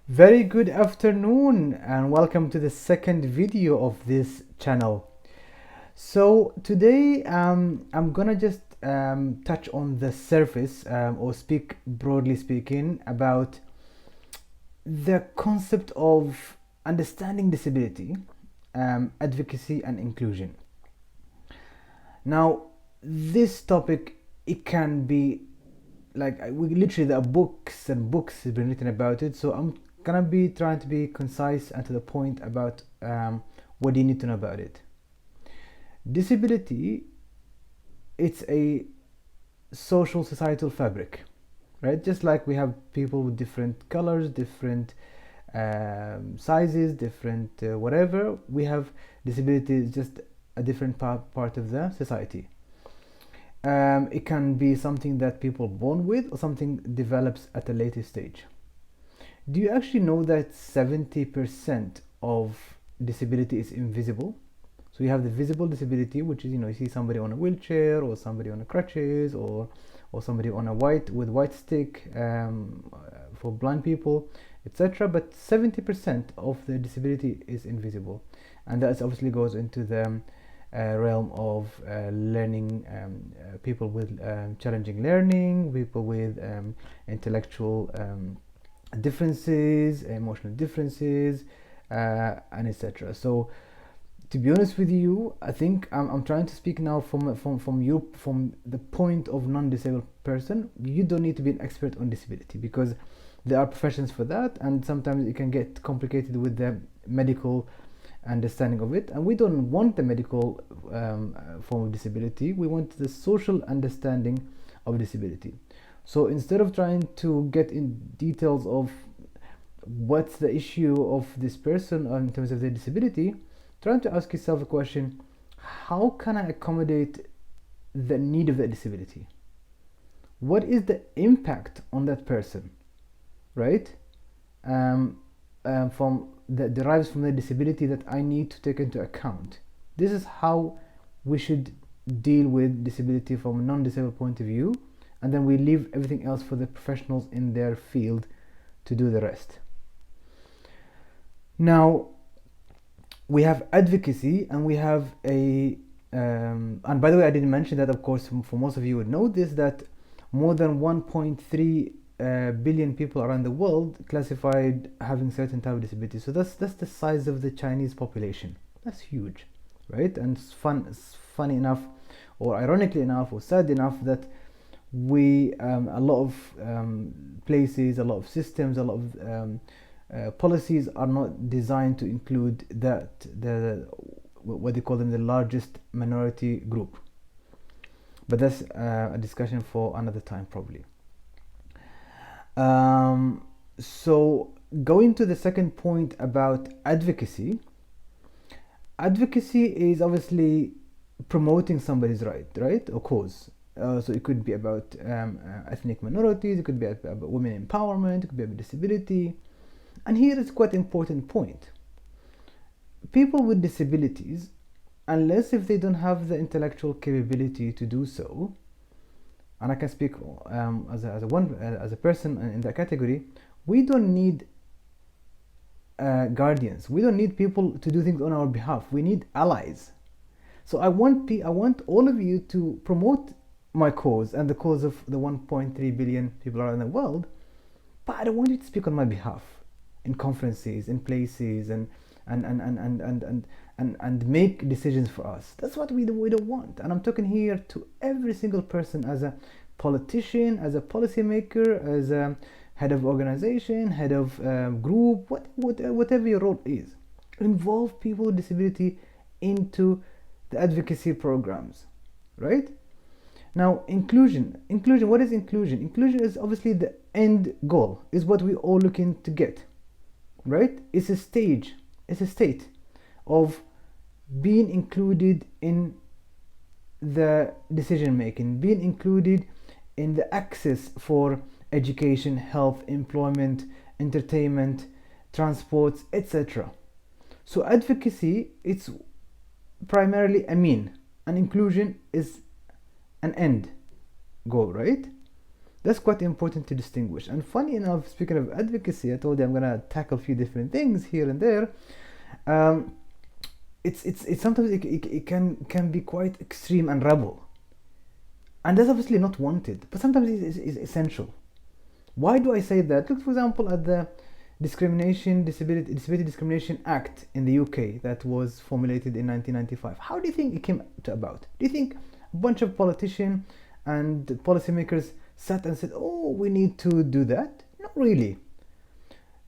Very good afternoon and welcome to the second video of this channel. So today I'm gonna just touch on the surface or speak broadly speaking about the concept of understanding disability, advocacy and inclusion. Now this topic, it can be like we literally there are books and books have been written about it, so I'm gonna be trying to be concise and to the point about what you need to know about it. Disability, it's a social societal fabric, right? Just like we have people with different colors, different sizes, different whatever, we have disability is just a different part of the society. It can be something that people born with or something develops at a later stage. Do you actually know that 70% of disability is invisible? So you have the visible disability, which is, you see somebody on a wheelchair or somebody on a crutches or somebody on a white stick for blind people, etc. But 70% of the disability is invisible, and that obviously goes into the realm of learning, people with challenging learning, people with intellectual differences, emotional differences, and etc. So to be honest with you, I think I'm trying to speak now from the point of non-disabled person. You don't need to be an expert on disability because there are professions for that, and sometimes it can get complicated with the medical understanding of it, and we don't want the medical form of disability. We want the social understanding of disability. So instead of trying to get in details of what's the issue of this person in terms of their disability, trying to ask yourself a question: how can I accommodate the need of that disability? What is the impact on that person, right? From that derives from the disability that I need to take into account. This is how we should deal with disability from a non-disabled point of view, and then we leave everything else for the professionals in their field to do the rest. Now we have advocacy, and we have a and by the way, I didn't mention that, of course, for most of you would know this, that more than 1.3 billion people around the world classified having certain type of disability. So that's the size of the Chinese population. That's huge, right? And it's funny enough, or ironically enough, or sad enough, that we a lot of places, a lot of systems, a lot of policies are not designed to include the what they call them, the largest minority group. But that's a discussion for another time probably. So going to the second point about advocacy. Advocacy is obviously promoting somebody's right, or cause. So it could be about ethnic minorities, it could be about women empowerment, it could be about disability. And here is quite an important point. People with disabilities, unless if they don't have the intellectual capability to do so, and I can speak as a person in that category, we don't need guardians. We don't need people to do things on our behalf. We need allies. So I want all of you to promote my cause and the cause of the 1.3 billion people around the world, but I don't want you to speak on my behalf in conferences, in places, and make decisions for us. That's what we don't want. And I'm talking here to every single person, as a politician, as a policymaker, as a head of organization, head of group, whatever your role is. Involve people with disability into the advocacy programs, right? Now, inclusion. What is inclusion? Inclusion is obviously the end goal, is what we all looking to get, right? It's a state of being included in the decision making, being included in the access for education, health, employment, entertainment, transports, etc. So advocacy, it's primarily a mean, and inclusion is an end goal, right? That's quite important to distinguish. And funny enough, speaking of advocacy, I told you I'm gonna tackle a few different things here and there. Um, it's sometimes it can be quite extreme and rebel, and that's obviously not wanted, but sometimes it's essential. Why do I say that? Look, for example, at the Disability Discrimination Act in the UK that was formulated in 1995. How do you think it came about? Do you think a bunch of politicians and policymakers sat and said, "Oh, we need to do that"? Not really.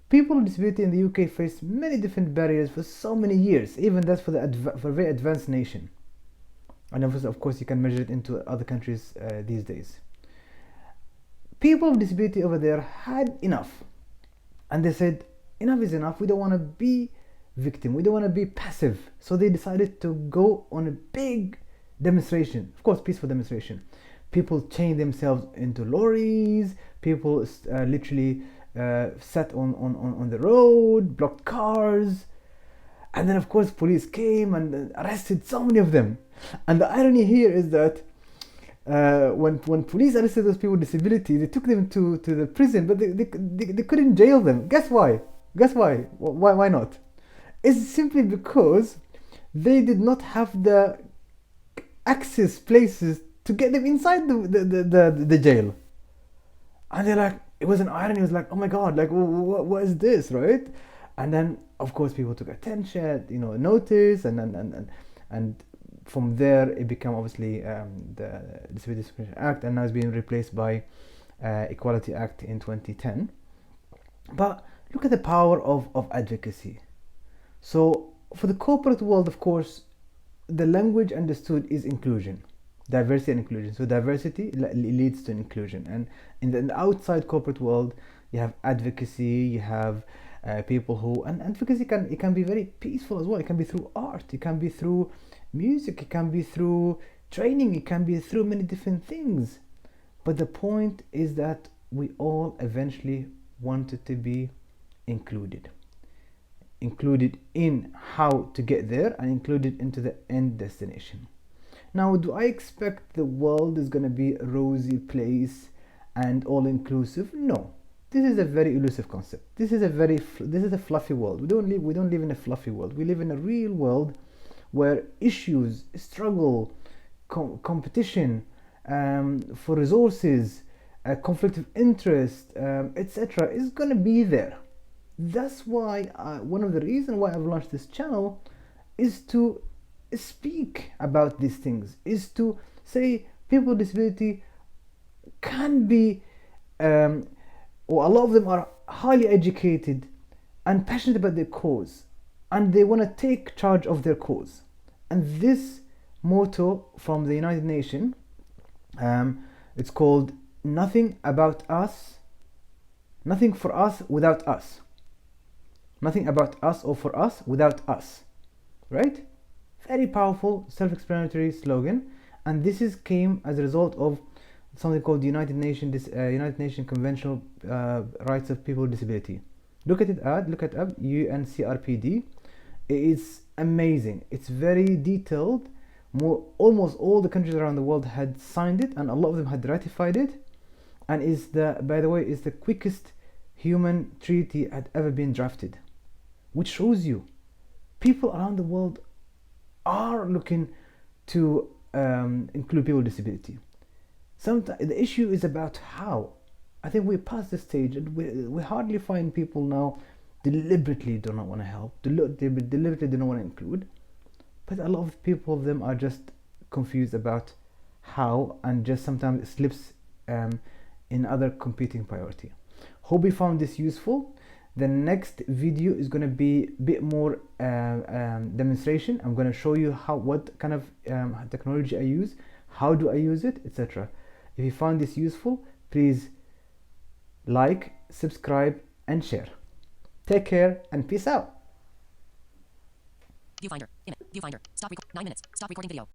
People with disability in the UK face many different barriers for so many years. Even that's for for a very advanced nation. And of course, you can measure it into other countries these days. People with disability over there had enough, and they said, enough is enough. We don't want to be victim. We don't want to be passive. So they decided to go on a big demonstration, of course, peaceful demonstration. People chained themselves into lorries. People literally sat on the road, blocked cars, and then of course police came and arrested so many of them. And the irony here is that when police arrested those people with disability, they took them to the prison, but they couldn't jail them. Guess why? Guess why? Why not? It's simply because they did not have the access places to get them inside the jail. And they're like, it was an irony. It was like, oh my god, like what is this, right? And then of course people took attention, notice, and from there it became obviously the Disability Discrimination Act, and now it's being replaced by Equality Act in 2010. But look at the power of advocacy. So for the corporate world, of course, the language understood is inclusion, diversity and inclusion. So diversity leads to inclusion, and in the outside corporate world, you have advocacy, you have people who, and advocacy can be very peaceful as well. It can be through art, it can be through music, it can be through training, it can be through many different things. But the point is that we all eventually wanted to be included in how to get there, and included into the end destination. Now, do I expect the world is going to be a rosy place and all inclusive? No. This is a very elusive concept. This is a fluffy world. We don't live in a fluffy world. We live in a real world where issues, struggle, competition for resources, conflict of interest, etc., is going to be there. That's why one of the reasons why I've launched this channel is to speak about these things, is to say people with disability can be, or a lot of them are highly educated and passionate about their cause, and they want to take charge of their cause. And this motto from the United Nations, it's called "Nothing about us, nothing for us without us." Nothing about us or for us without us, right? Very powerful, self-explanatory slogan, and this came as a result of something called the United Nations Conventional Rights of People with Disability. Look at it up, UNCRPD. It is amazing. It's very detailed. Almost all the countries around the world had signed it, and a lot of them had ratified it. And by the way, is the quickest human treaty had ever been drafted, which shows you people around the world are looking to include people with disability. Sometimes the issue is about how. I think we're past this stage, and we hardly find people now deliberately do not want to help, deliberately do not want to include, but a lot of people of them are just confused about how, and just sometimes it slips in other competing priority. Hope you found this useful. The next video is going to be a bit more demonstration. I'm going to show you what kind of technology I use, how do I use it, etc. If you found this useful, please like, subscribe, and share. Take care and peace out. Viewfinder. Image. Viewfinder. Stop 9 minutes. Stop recording video.